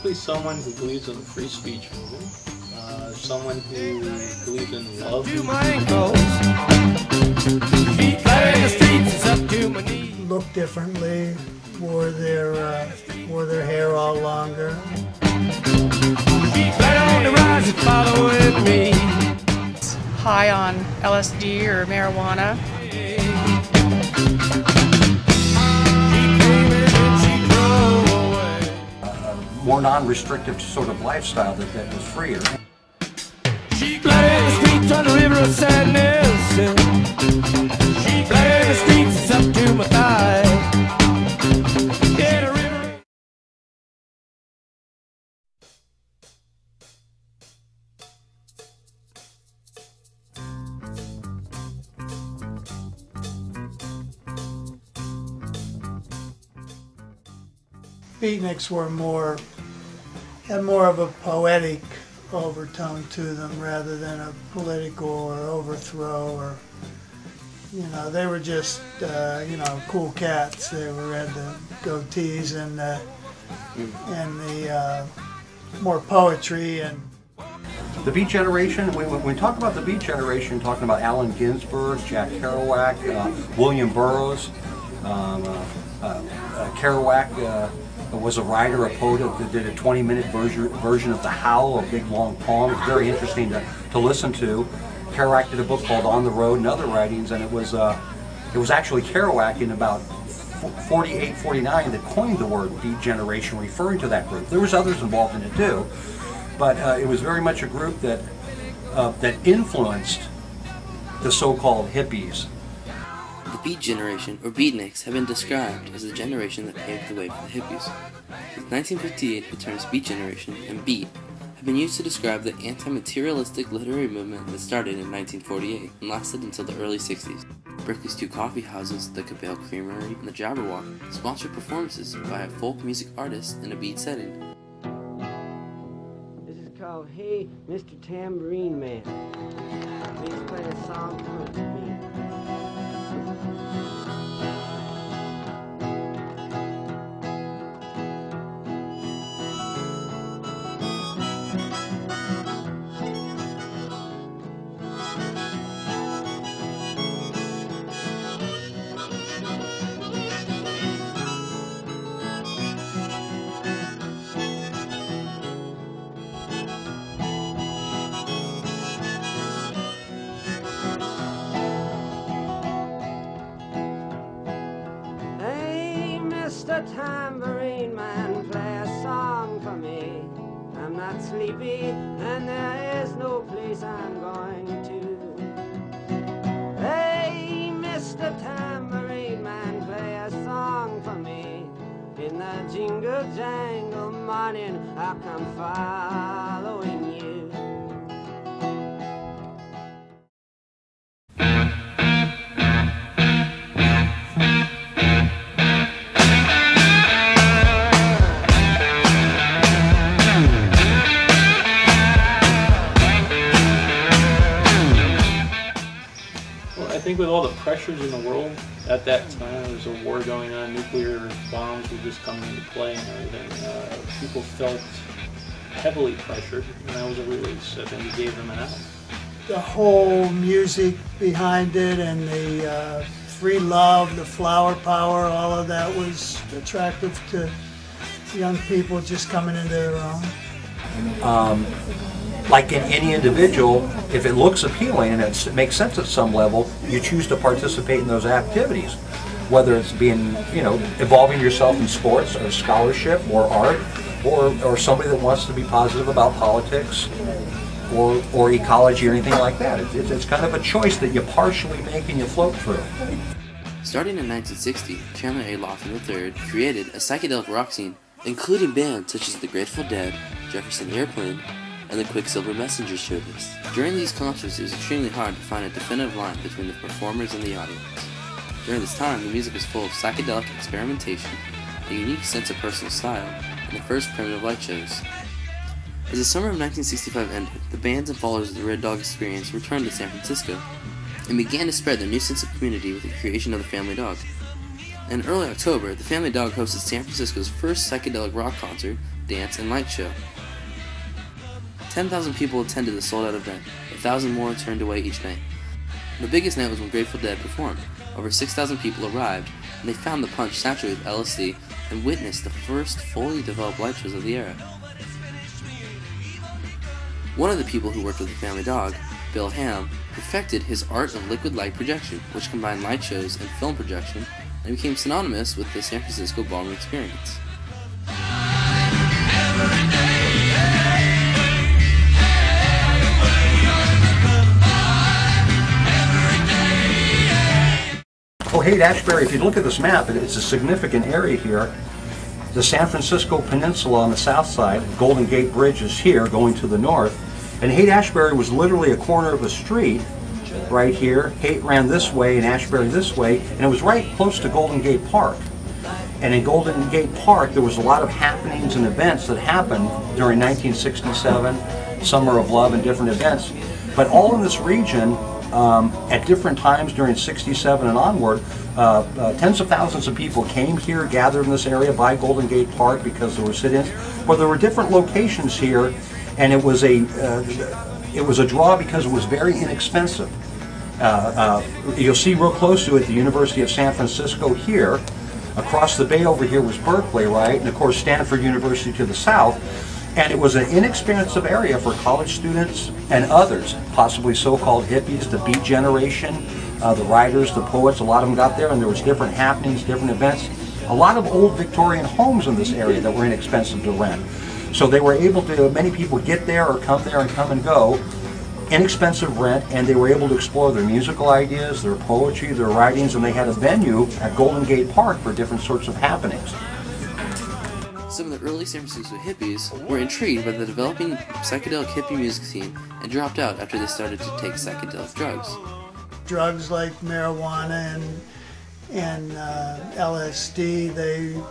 basically someone who believes in the free speech movement, someone who believes in love. Looked differently, wore their hair all longer. High on LSD or marijuana. More non-restrictive sort of lifestyle that was freer. She flooded the streets on the river of sadness. She flooded the streets, it's up to my thigh. Yeah, the river. Beatniks had more of a poetic overtone to them rather than a political or overthrow, or they were just cool cats. They had the goatees and the more poetry. And the Beat Generation, when we talk about the Beat Generation, talking about Allen Ginsberg, Jack Kerouac, William Burroughs. Kerouac was a writer, a poet that did a 20-minute version of The Howl, a big long poem. It's very interesting to listen to. Kerouac did a book called On the Road and Other Writings, and it was actually Kerouac in about 48, 49 that coined the word Beat Generation, referring to that group. There was others involved in it too, but it was very much a group that influenced the so-called hippies. The Beat Generation, or Beatniks, have been described as the generation that paved the way for the hippies. Since 1958, the terms Beat Generation and Beat have been used to describe the anti-materialistic literary movement that started in 1948 and lasted until the early 60s. Berkeley's two coffee houses, the Cabell Creamery and the Jabberwock, sponsored performances by a folk music artist in a beat setting. This is called Hey, Mr. Tambourine Man. Please play a song for me. Mr. Tambourine Man, play a song for me. I'm not sleepy and there is no place I'm going to. Hey, Mr. Tambourine Man, play a song for me. In the jingle jangle morning I'll come following you. I think with all the pressures in the world at that time, there was a war going on, nuclear bombs were just coming into play and everything. People felt heavily pressured, and that was a release. I think it gave them an out. the whole music behind it and the free love, the flower power, all of that was attractive to young people just coming into their own. Like in any individual, if it looks appealing and it makes sense at some level, you choose to participate in those activities. Whether it's being, involving yourself in sports or scholarship or art, or somebody that wants to be positive about politics or ecology or anything like that. It's kind of a choice that you partially make and you float through. Starting in 1960, Chandler A. Lawson III created a psychedelic rock scene, including bands such as the Grateful Dead, Jefferson Airplane, and the Quicksilver Messenger Service. During these concerts, it was extremely hard to find a definitive line between the performers and the audience. During this time, the music was full of psychedelic experimentation, a unique sense of personal style, and the first primitive light shows. As the summer of 1965 ended, the bands and followers of the Red Dog Experience returned to San Francisco and began to spread their new sense of community with the creation of the Family Dog. In early October, the Family Dog hosted San Francisco's first psychedelic rock concert dance, and light show. 10,000 people attended the sold-out event. 1,000 more turned away each night. The biggest night was when Grateful Dead performed. Over 6,000 people arrived, and they found the punch saturated with LSD and witnessed the first fully developed light shows of the era. One of the people who worked with the family dog, Bill Ham, perfected his art of liquid light projection, which combined light shows and film projection, and became synonymous with the San Francisco ballroom experience. Oh, Haight-Ashbury, if you look at this map, it's a significant area here. The San Francisco Peninsula on the south side, Golden Gate Bridge is here going to the north, and Haight-Ashbury was literally a corner of a street right here. Haight ran this way and Ashbury this way, and it was right close to Golden Gate Park. And in Golden Gate Park, there was a lot of happenings and events that happened during 1967, Summer of Love and different events. But all in this region, at different times during 67 and onward, tens of thousands of people came here, gathered in this area by Golden Gate Park because there were sit-ins. Well, there were different locations here, and it was a draw because it was very inexpensive. You'll see real close to it the University of San Francisco here. Across the bay over here was Berkeley, right? And of course Stanford University to the south. And it was an inexpensive area for college students and others, possibly so-called hippies, the Beat Generation, the writers, the poets. A lot of them got there, and there was different happenings, different events. A lot of old Victorian homes in this area that were inexpensive to rent. So they were able to, many people get there or come there and come and go, inexpensive rent, and they were able to explore their musical ideas, their poetry, their writings, and they had a venue at Golden Gate Park for different sorts of happenings. Some of the early San Francisco hippies were intrigued by the developing psychedelic hippie music scene and dropped out after they started to take psychedelic drugs. Drugs like marijuana and LSD, they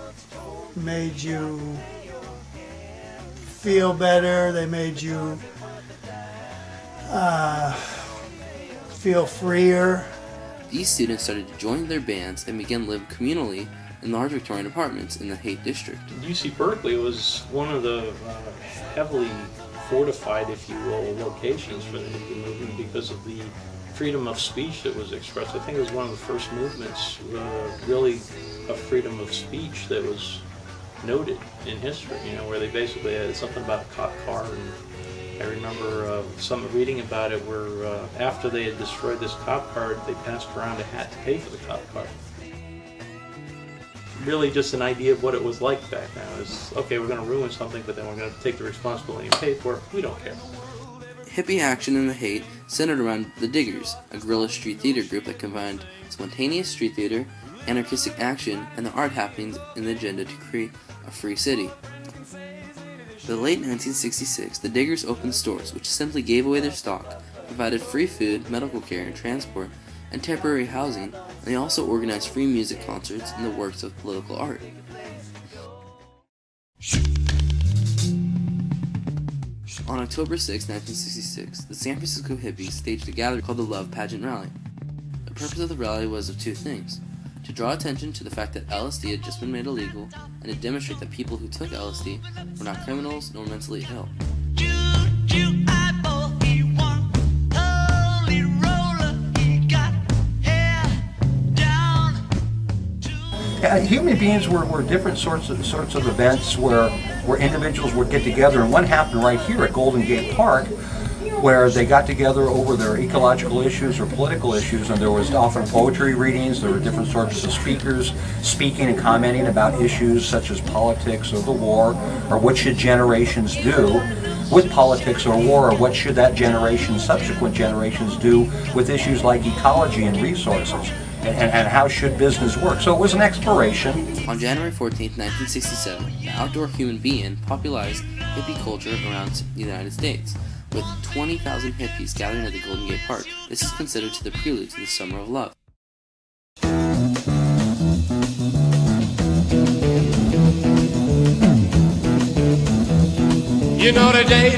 made you feel better, they made you feel freer. These students started to join their bands and began to live communally in large Victorian apartments in the Haight district. UC Berkeley was one of the heavily fortified, if you will, locations for the hippie movement because of the freedom of speech that was expressed. I think it was one of the first movements really of freedom of speech that was noted in history, you know, where they basically had something about a cop car, and I remember some reading about it where after they had destroyed this cop car, they passed around a hat to pay for the cop car. Really just an idea of what it was like back then. It was, okay, we're going to ruin something, but then we're going to take the responsibility and pay for it. We don't care. Hippie action in the Haight centered around the Diggers, a guerrilla street theater group that combined spontaneous street theater, anarchistic action, and the art happenings in the agenda to create a free city. In the late 1966, the Diggers opened stores which simply gave away their stock, provided free food, medical care, and transport, and temporary housing, and they also organized free music concerts and the works of political art. On October 6, 1966, the San Francisco hippies staged a gathering called the Love Pageant Rally. The purpose of the rally was of two things: to draw attention to the fact that LSD had just been made illegal, and to demonstrate that people who took LSD were not criminals nor mentally ill. Human beings were different sorts of events where individuals would get together, and one happened right here at Golden Gate Park, where they got together over their ecological issues or political issues, and there was often poetry readings. There were different sorts of speakers speaking and commenting about issues such as politics or the war, or what should generations do with politics or war, or what should that generation, subsequent generations do with issues like ecology and resources. And how should business work? So it was an exploration. On January 14, 1967, the outdoor human being popularized hippie culture around the United States, with 20,000 hippies gathering at the Golden Gate Park. This is considered to the prelude to the Summer of Love. You know the day